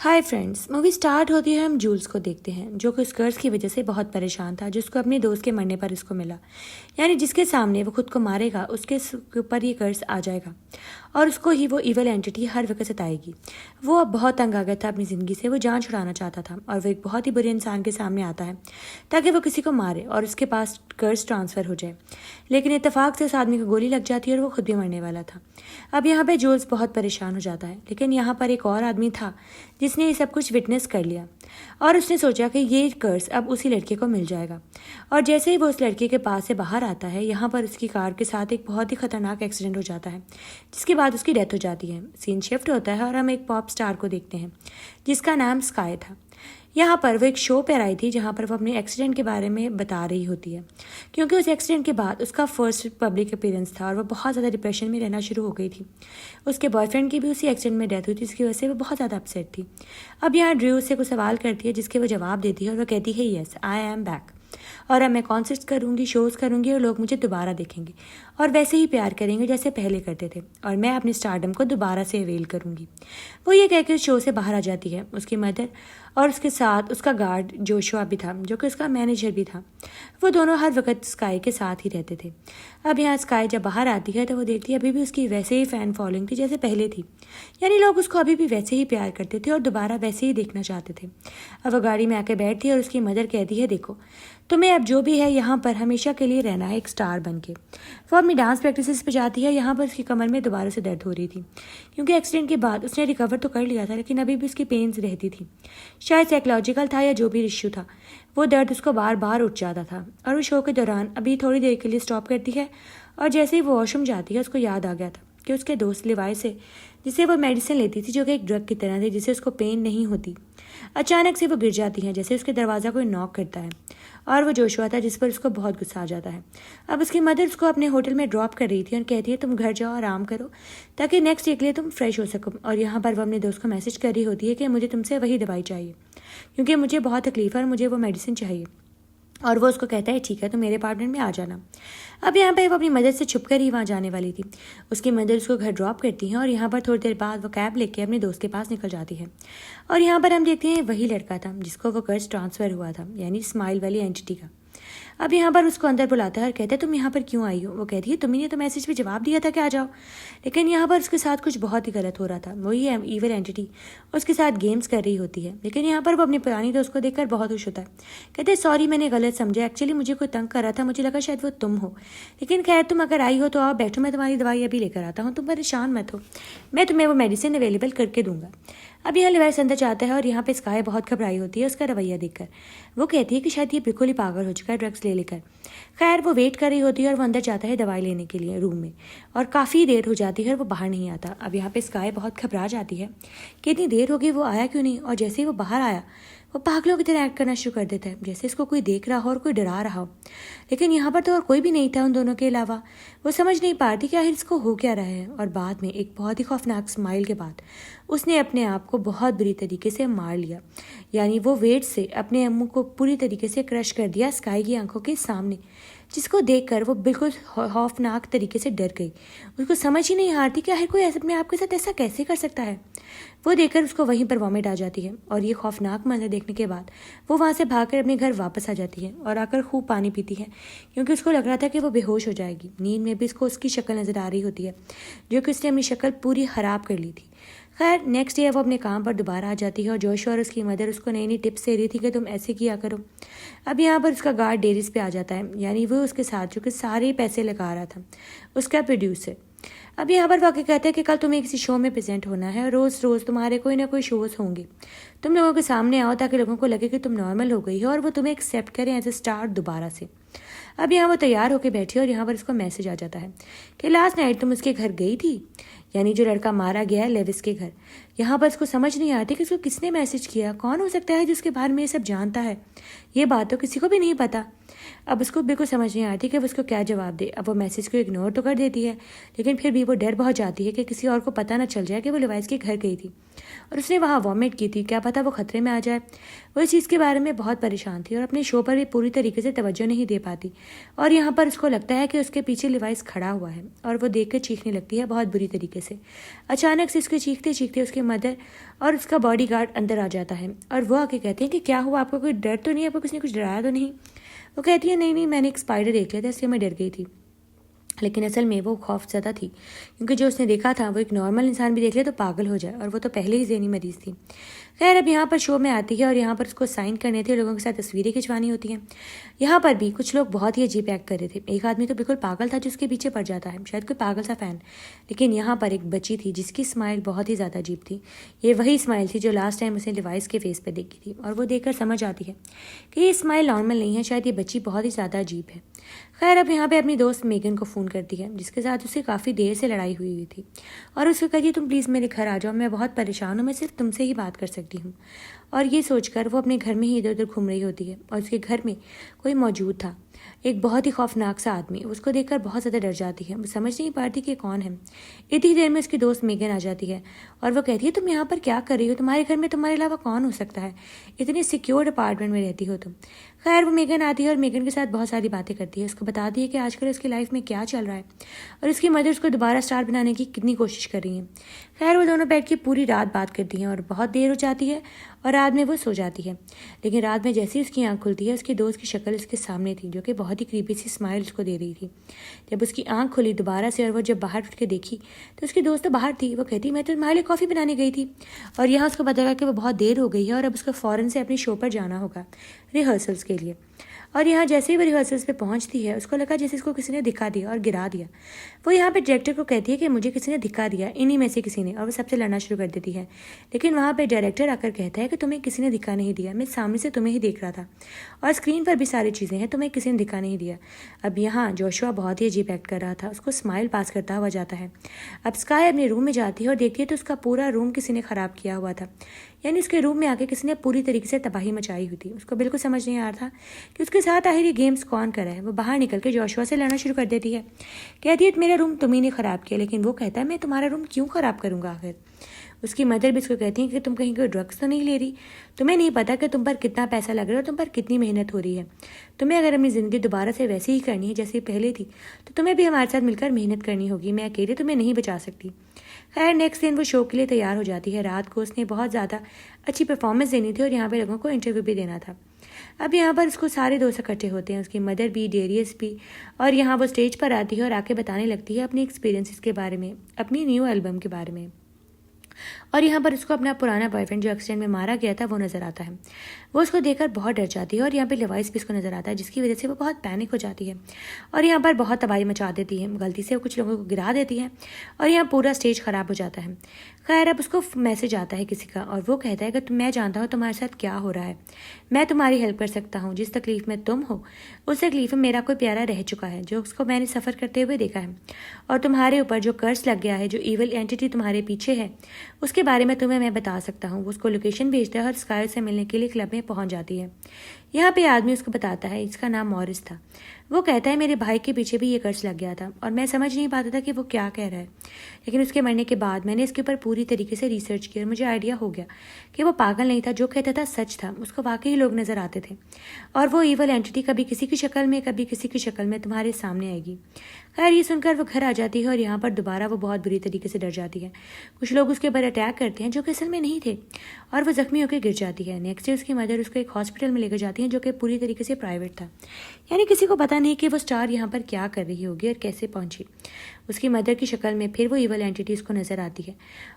Hi friends, movie start होती है। हम जूल्स को देखते हैं जो कि उस कर्ज की वजह से बहुत परेशान था, जिसको अपने दोस्त के मरने पर इसको मिला। यानी जिसके सामने वो खुद को मारेगा उसके ऊपर ये कर्ज आ जाएगा और उसको ही वो इवल एंटिटी हर वक्त सताएगी। वो अब बहुत तंग आ गया था अपनी ज़िंदगी से। वो जान छुड़ाना चाहता था और वो एक बहुत ही बुरे इंसान के सामने आता है ताकि वो किसी को मारे और उसके पास कर्ज ट्रांसफ़र हो जाए। लेकिन इत्तेफाक से उस आदमी को गोली लग जाती है और वो खुद भी मरने वाला था। अब यहाँ पे जूल्स बहुत परेशान हो जाता है, लेकिन यहाँ पर एक और आदमी था जिसने ये सब कुछ विटनेस कर लिया और उसने सोचा कि ये कर्ज अब उसी लड़के को मिल जाएगा। और जैसे ही वो उस लड़के के पास से बाहर आता है, यहाँ पर उसकी कार के साथ एक बहुत ही खतरनाक एक्सीडेंट हो जाता है, जिसके बाद उसकी डेथ हो जाती है। सीन शिफ्ट होता है और हम एक पॉप स्टार को देखते हैं जिसका नाम स्काई था। यहाँ पर वो एक शो पर आई थी जहाँ पर वो अपने एक्सीडेंट के बारे में बता रही होती है, क्योंकि उस एक्सीडेंट के बाद उसका फर्स्ट पब्लिक अपीयरेंस था और वो बहुत ज़्यादा डिप्रेशन में रहना शुरू हो गई थी। उसके बॉयफ्रेंड की भी उसी एक्सीडेंट में डेथ हुई थी, जिसकी वजह से वो बहुत ज़्यादा अपसेट थी। अब यहाँ ड्रू उससे कुछ सवाल करती है जिसके वो जवाब देती है और वो कहती है येस आई एम बैक, और अब मैं कॉन्सर्ट्स करूँगी, शोज़ करूँगी और लोग मुझे दोबारा देखेंगे और वैसे ही प्यार करेंगे जैसे पहले करते थे, और मैं अपने स्टारडम को दोबारा से अवेल करूँगी। वो ये कहकर शो से बाहर आ जाती है। उसकी मदर और उसके साथ उसका गार्ड जोशुआ भी था, जो कि उसका मैनेजर भी था। वो दोनों हर वक्त स्काई के साथ ही रहते थे। अब यहाँ स्काई जब बाहर आती है तो वो देखती है अभी भी उसकी वैसे ही फ़ैन फॉलोइंग थी जैसे पहले थी। यानी लोग उसको अभी भी वैसे ही प्यार करते थे और दोबारा वैसे ही देखना चाहते थे। अब वो गाड़ी में आके बैठती है और उसकी मदर कहती है, देखो तुम्हें अब जो भी है यहाँ पर हमेशा के लिए रहना है एक स्टार बन के। वो अपनी डांस प्रैक्टिसेस पे जाती है। यहाँ पर उसकी कमर में दोबारा से दर्द हो रही थी, क्योंकि एक्सीडेंट के बाद उसने रिकवर तो कर लिया था, लेकिन अभी भी उसकी पेन्स रहती थी। शायद साइकोलॉजिकल था या जो भी इश्यू था, वो दर्द उसको बार बार उठ जाता था। और वो शो के दौरान अभी थोड़ी देर के लिए स्टॉप करती है और जैसे ही वो वॉशरूम जाती है उसको याद आ गया था कि उसके दोस्त लिवाई से, जिसे वो मेडिसिन लेती थी जो कि एक ड्रग की तरह थी जिससे उसको पेन नहीं होती, अचानक से वो गिर जाती हैं जैसे उसके दरवाज़ा कोई नॉक करता है और वो जोशुआ था जिस पर उसको बहुत गुस्सा आ जाता है। अब उसकी मदर उसको अपने होटल में ड्रॉप कर रही थी और कहती है तुम घर जाओ, आराम करो ताकि नेक्स्ट डे के लिए तुम फ्रेश हो सको। और यहाँ पर वो अपने दोस्त को मैसेज कर रही होती है कि मुझे तुमसे वही दवाई चाहिए क्योंकि मुझे बहुत तकलीफ है और मुझे वो मेडिसिन चाहिए। और वो उसको कहता है ठीक है तुम मेरे अपार्टमेंट में आ जाना। अब यहाँ पे वो अपनी मदर से छुप कर ही वहाँ जाने वाली थी। उसकी मदर उसको घर ड्रॉप करती हैं और यहाँ पर थोड़ी देर बाद वो कैब लेके अपने दोस्त के पास निकल जाती है। और यहाँ पर हम देखते हैं वही लड़का था जिसको वो कर्ज ट्रांसफ़र हुआ था, यानी स्माइल वाली एंटिटी का। अब यहाँ पर उसको अंदर बुलाता है और कहता है तुम यहाँ पर क्यों आई हो। वो कहती है तुम्हें तो मैसेज पे जवाब दिया था कि आ जाओ। लेकिन यहाँ पर उसके साथ कुछ बहुत ही गलत हो रहा था। वही ईवल एंटिटी उसके साथ गेम्स कर रही होती है। लेकिन यहाँ पर वो अपनी पुरानी दोस्त को देखकर बहुत खुश होता है। कहते हैं सॉरी मैंने गलत समझा, एक्चुअली मुझे कोई तंग कर रहा था, मुझे लगा शायद वो तुम हो। लेकिन खैर तुम अगर आई हो तो आओ बैठो, मैं तुम्हारी दवाई अभी लेकर आता हूँ, तुम परेशान मत हो, मैं तुम्हें वो मेडिसिन अवेलेबल करके दूंगा। अब यहाँ लिवाइस अंदर जाता है और यहाँ पे स्काई बहुत घबराई होती है उसका रवैया देखकर। वो कहती है कि शायद ये बिल्कुल ही पागल हो चुका है ड्रग्स ले लेकर। खैर वो वेट कर रही होती है और वो अंदर जाता है दवाई लेने के लिए रूम में, और काफ़ी देर हो जाती है और वो बाहर नहीं आता। अब यहाँ पे स्काई बहुत घबरा जाती है कि इतनी देर हो गई वो आया क्यों नहीं। और जैसे ही वो बाहर आया वो पागलों की तरह एक्ट करना शुरू कर देता है, जैसे इसको कोई देख रहा हो और कोई डरा रहा हो। लेकिन यहाँ पर तो और कोई भी नहीं था उन दोनों के अलावा। वो समझ नहीं पा रही कि आखिर इसको हो क्या रहा है। और बाद में एक बहुत ही खौफनाक स्माइल के बाद उसने अपने आप को बहुत बुरी तरीके से मार लिया। यानी वो वेट से अपने मुंह को पूरी तरीके से क्रश कर दिया स्काई की आंखों के सामने, जिसको देखकर वो बिल्कुल खौफनाक तरीके से डर गई। उसको समझ ही नहीं आ रही कि आखिर कोई अपने आप के साथ ऐसा कैसे कर सकता है। वो देखकर उसको वहीं पर वॉमिट आ जाती है और ये खौफनाक मंजर देखने के बाद वो वहाँ से भागकर अपने घर वापस आ जाती है और आकर खूब पानी पीती है, क्योंकि उसको लग रहा था कि वो बेहोश हो जाएगी। नींद में भी उसको उसकी शक्ल नज़र आ रही होती है जो कि उसने अपनी शक्ल पूरी ख़राब कर ली थी। खैर नेक्स्ट डे वो अपने काम पर दोबारा आ जाती है और जोश और उसकी मदर उसको नई नई टिप्स दे रही थी कि तुम ऐसे किया करो। अब यहाँ पर उसका गार्ड डेरिस पे आ जाता है, यानी वो उसके साथ जो कि सारे पैसे लगा रहा था, उसका प्रोड्यूसर। अब यहाँ पर वाकई कहते हैं कि कल तुम्हें किसी शो में प्रेजेंट होना है और रोज़ रोज़ तुम्हारे कोई ना कोई शोज़ होंगे। तुम लोगों के सामने आओ ताकि लोगों को लगे कि तुम नॉर्मल हो गई हो और वो तुम्हें एक्सेप्ट करें एज ए स्टार दोबारा से। अब यहाँ वो तैयार होकर बैठी और यहाँ पर उसको मैसेज आ जाता है कि लास्ट नाइट तुम उसके घर गई थी, यानी जो लड़का मारा गया है लेविस के घर। यहाँ पर उसको समझ नहीं आती कि उसको किसने मैसेज किया, कौन हो सकता है जिसके बारे में ये सब जानता है। ये बात तो किसी को भी नहीं पता। अब उसको बिल्कुल समझ नहीं आती कि वो उसको क्या जवाब दे। अब वो मैसेज को इग्नोर तो कर देती है, लेकिन फिर भी वो डर बहुत जाती है कि किसी और को पता ना चल जाए कि वो लिवाइस के घर गई थी और उसने वहाँ वॉमिट की थी, क्या पता वो खतरे में आ जाए। वो इस चीज़ के बारे में बहुत परेशान थी और अपने शो पर भी पूरी तरीके से तवज्जो नहीं दे पाती। और यहाँ पर उसको लगता है कि उसके पीछे लिवाइस खड़ा हुआ है और वो देख कर चीखने लगती है बहुत बुरी तरीके से। से। अचानक से उसके चीखते चीखते उसके मदर और उसका बॉडीगार्ड अंदर आ जाता है और वो आके कहते हैं कि क्या हुआ, आपको कोई डर तो नहीं, आपको किसी ने कुछ डराया तो नहीं। वो कहती है नहीं नहीं, मैंने एक स्पाइडर देख लिया था इसलिए मैं डर गई थी। लेकिन असल में वो खौफज़दा थी, क्योंकि जो उसने देखा था वो एक नॉर्मल इंसान भी देख ले तो पागल हो जाए, और वो तो पहले ही ज़हनी मरीज़ थी। खैर अब यहाँ पर शो में आती है और यहाँ पर उसको साइन करने थे, लोगों के साथ तस्वीरें खिंचवानी होती हैं। यहाँ पर भी कुछ लोग बहुत ही अजीब एक्ट कर रहे थे। एक आदमी तो बिल्कुल पागल था जो उसके पीछे पड़ जाता है, शायद कोई पागल सा फ़ैन। लेकिन यहाँ पर एक बच्ची थी जिसकी स्माइल बहुत ही ज़्यादा अजीब थी। ये वही स्माइल थी जो लास्ट टाइम उसने डिवाइस के फेस पर देखी थी, और वो देखकर समझ आती है कि ये स्माइल नॉर्मल नहीं है, शायद ये बच्ची बहुत ही ज़्यादा अजीब है। खैर अब यहाँ पे अपनी दोस्त मेगन को फ़ोन करती है, जिसके साथ उससे काफ़ी देर से लड़ाई हुई थी, और उसको कहती है तुम प्लीज़ मेरे घर आ जाओ, मैं बहुत परेशान हूँ, मैं सिर्फ तुमसे ही बात कर सकती हूँ। और ये सोचकर वो अपने घर में ही इधर उधर घूम रही होती है, और उसके घर में कोई मौजूद था, एक बहुत ही खौफनाक सा आदमी। उसको देखकर बहुत ज़्यादा डर जाती है, वो समझ नहीं पाती कि कौन है। इतनी देर में उसकी दोस्त मेगन आ जाती है और वो कहती है तुम यहाँ पर क्या कर रही हो, तुम्हारे घर में तुम्हारे अलावा कौन हो सकता है, इतनी सिक्योर्ड अपार्टमेंट में रहती हो तुम। खैर वो मेगन आती है और मेगन के साथ बहुत सारी बातें करती है, उसको बताती है कि आजकल उसकी लाइफ में क्या चल रहा है और उसकी मदर उसको दोबारा स्टार बनाने की कितनी कोशिश कर रही है। खैर वो दोनों बैठ के पूरी रात बात करती हैं और बहुत देर हो जाती है और रात में वो सो जाती है। लेकिन रात में जैसे ही उसकी आंख खुलती है, उसकी दोस्त की शक्ल उसके सामने थी, जो कि बहुत ही क्रीपी सी स्माइल उसको दे रही थी। जब उसकी आंख खुली दोबारा से और वो जब बाहर उठ के देखी तो उसकी दोस्त तो बाहर थी। वो कहती मैं तो तुम्हारे लिए कॉफ़ी बनाने गई थी, और यहाँ उसको पता लगा कि वो बहुत देर हो गई है और अब उसको फ़ौरन से अपनी शो पर जाना होगा रिहर्सल्स के लिए। और यहाँ जैसे ही वो रिहर्सल्स पे पहुँचती है, उसको लगा जैसे इसको किसी ने दिखा दिया और गिरा दिया। वो यहाँ पे डायरेक्टर को कहती है कि मुझे किसी ने दिखा दिया, इन्हीं में से किसी ने, और वो सबसे लड़ना शुरू कर देती है। लेकिन वहाँ पे डायरेक्टर आकर कहता है कि तुम्हें किसी ने दिखा नहीं दिया, मैं सामने से तुम्हें ही देख रहा था और स्क्रीन पर भी सारी चीज़ें हैं, तुम्हें किसी ने दिखा नहीं दिया। अब यहाँ जोशुआ बहुत ही अजीब एक्ट कर रहा था, उसको स्माइल पास करता हुआ जाता है। अब स्काई अपने रूम में जाती है और देखती है तो उसका पूरा रूम किसी ने ख़राब किया हुआ था, यानी उसके रूम में आके किसी ने पूरी तरीके से तबाही मचाई हुई थी। उसको बिल्कुल समझ नहीं आ रहा था कि उसके साथ आखिर ये गेम्स कौन कर रहा है। वो बाहर निकल के जोशुआ से लड़ना शुरू कर देती है, कहती है मेरा रूम तुम्ही ने ख़राब किया। लेकिन वो कहता है मैं तुम्हारा रूम क्यों ख़राब करूँगा आखिर। उसकी मदर भी उसको कहती है कि तुम कहीं कोई ड्रग्स तो नहीं ले रही, तुम्हें नहीं पता कि तुम पर कितना पैसा लग रहा है और तुम पर कितनी मेहनत हो रही है। तुम्हें अगर अपनी ज़िंदगी दोबारा से वैसे ही करनी है जैसे पहले थी, तो तुम्हें भी हमारे साथ मिलकर मेहनत करनी होगी, मैं अकेले तुम्हें नहीं बचा सकती। खैर नेक्स्ट दिन वो शो के लिए तैयार हो जाती है। रात को उसने बहुत ज़्यादा अच्छी परफॉर्मेंस देनी थी और यहाँ पे लोगों को इंटरव्यू भी देना था। अब यहाँ पर उसको सारे दोस्त इकट्ठे होते हैं, उसकी मदर भी, डेरियस भी, और यहाँ वो स्टेज पर आती है और आके बताने लगती है अपने एक्सपीरियंसेस के बारे में, अपनी न्यू एल्बम के बारे में। और यहाँ पर उसको अपना पुराना बॉयफ्रेंड जो एक्सीडेंट में मारा गया था वो नज़र आता है। वो उसको देखकर बहुत डर जाती है और यहाँ पे लिवाइस भी उसको नज़र आता है, जिसकी वजह से वो बहुत पैनिक हो जाती है और यहाँ पर बहुत तबाही मचा देती है। गलती से वो कुछ लोगों को गिरा देती है और यहाँ पूरा स्टेज ख़राब हो जाता है। खैर अब उसको मैसेज आता है किसी का और वो कहता है कि मैं जानता हूँ तुम्हारे साथ क्या हो रहा है, मैं तुम्हारी हेल्प कर सकता हूँ। जिस तकलीफ़ में तुम हो उस तकलीफ़ में मेरा कोई प्यारा रह चुका है जो उसको मैंने सफ़र करते हुए देखा है, और तुम्हारे ऊपर जो कर्ज लग गया है, जो ईविल एंटिटी तुम्हारे पीछे है, उसके बारे में तुम्हें मैं बता सकता हूँ। वो उसको लोकेशन भेजता है और स्काई से मिलने के लिए क्लब में पहुँच जाती है। यहाँ पे आदमी उसको बताता है, इसका नाम मॉरिस था। वो कहता है मेरे भाई के पीछे भी ये कर्ज लग गया था और मैं समझ नहीं पाता था कि वो क्या कह रहा है, लेकिन उसके मरने के बाद मैंने इसके ऊपर पूरी तरीके से रिसर्च किया और मुझे आइडिया हो गया कि वो पागल नहीं था, जो कहता था सच था। उसको वाकई लोग नज़र आते थे और वो ईवल एंटिटी कभी किसी की शक्ल में, कभी किसी की शक्ल में तुम्हारे सामने आएगी। खैर ये सुनकर वो घर आ जाती है और यहाँ पर दोबारा वो बहुत बुरी तरीके से डर जाती है। कुछ लोग उसके ऊपर अटैक करते हैं जो कि असल में नहीं थे और वो जख्मी होकर गिर जाती है। नेक्स्ट डे उसकी मदर उसको एक हॉस्पिटल में लेकर जाती है जो कि पूरी तरीके से प्राइवेट था, यानी किसी को पता नहीं कि वो स्टार यहाँ पर क्या कर रही होगी और कैसे पहुंची। उसकी मदर की शक्ल में फिर वो ईवल एंटिटी उसको नज़र आती है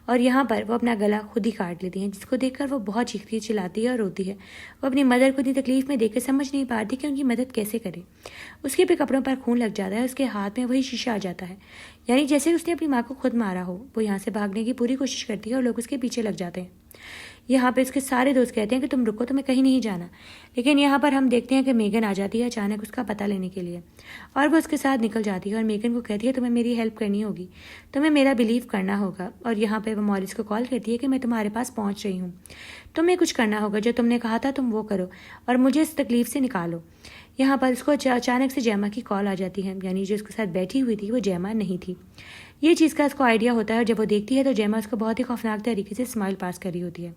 और यहाँ पर वो अपना गला खुद ही काट लेती हैं, जिसको देखकर वो बहुत चीखती चिल्लाती है और रोती है। वो अपनी मदर को इतनी तकलीफ में देखकर समझ नहीं पाती कि उनकी मदद कैसे करे। उसके भी कपड़ों पर खून लग जाता है, उसके हाथ में वही शीशा आ जाता है, यानी जैसे उसने अपनी माँ को खुद मारा हो। वो यहाँ से भागने की पूरी कोशिश करती है और लोग उसके पीछे लग जाते हैं। यहाँ पे उसके सारे दोस्त कहते हैं कि तुम रुको, तुम्हें कहीं नहीं जाना। लेकिन यहाँ पर हम देखते हैं कि मेगन आ जाती है अचानक उसका पता लेने के लिए और वो उसके साथ निकल जाती है और मेगन को कहती है तुम्हें मेरी हेल्प करनी होगी, तुम्हें मेरा बिलीव करना होगा। और यहाँ पे वो मॉरिस को कॉल करती है कि मैं तुम्हारे पास पहुँच रही हूँ, तुम्हें कुछ करना होगा, जो तुमने कहा था तुम वो करो और मुझे इस तकलीफ से निकालो। यहाँ पर उसको अचानक से जैमा की कॉल आ जाती है, यानी जो उसके साथ बैठी हुई थी वो जैमा नहीं थी। ये चीज़ का उसको आइडिया होता है और जब वो देखती है तो जेमा उसको बहुत ही खौफनाक तरीके से स्माइल पास कर रही होती है।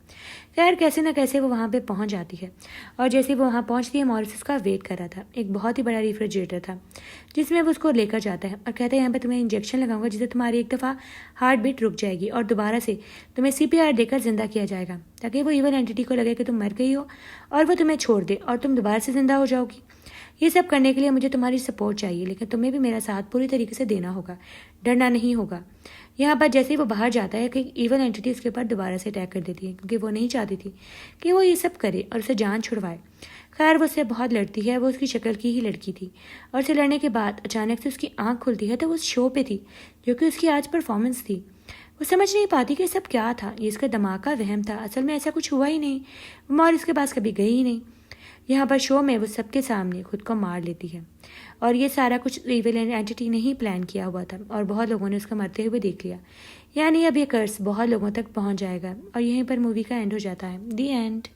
खैर कैसे ना कैसे वो वहाँ पे पहुँच जाती है और जैसे वो वहाँ पहुँचती है मॉरिस उसका वेट कर रहा था। एक बहुत ही बड़ा रेफ्रिजरेटर था जिसमें वो उसको लेकर जाता है और कहता है यहाँ पर तुम्हें इंजेक्शन लगाऊंगा जिससे तुम्हारी एक दफ़ा हार्ट बीट रुक जाएगी और दोबारा से तुम्हें CPR देकर जिंदा किया जाएगा ताकि वो इवल एंटिटी को लगे कि तुम मर गई हो और वो तुम्हें छोड़ दे और तुम दोबारा से जिंदा हो जाओगी। ये सब करने के लिए मुझे तुम्हारी सपोर्ट चाहिए, लेकिन तुम्हें भी मेरा साथ पूरी तरीके से देना होगा, डरना नहीं होगा। यहाँ पर जैसे ही वो बाहर जाता है कि इवल एंटिटी उसके ऊपर दोबारा से अटैक कर देती है क्योंकि वो नहीं चाहती थी कि वो ये सब करे और उसे जान छुड़वाए। खैर वो उससे बहुत लड़ती है, वो उसकी शक्ल की ही लड़की थी और उसे लड़ने के बाद अचानक से उसकी आँख खुलती है तो वो उस शो पे थी जो कि उसकी आज परफॉर्मेंस थी। वो समझ नहीं पाती कि सब क्या था, ये इसका दिमाग का वहम था, असल में ऐसा कुछ हुआ ही नहीं, मॉरिस के पास कभी गई ही नहीं। यहाँ पर शो में वो सबके सामने खुद को मार लेती है और ये सारा कुछ इविल एंटिटी ने ही प्लान किया हुआ था और बहुत लोगों ने उसको मरते हुए देख लिया। यानी अब ये कर्स बहुत लोगों तक पहुँच जाएगा और यहीं पर मूवी का एंड हो जाता है। दी एंड।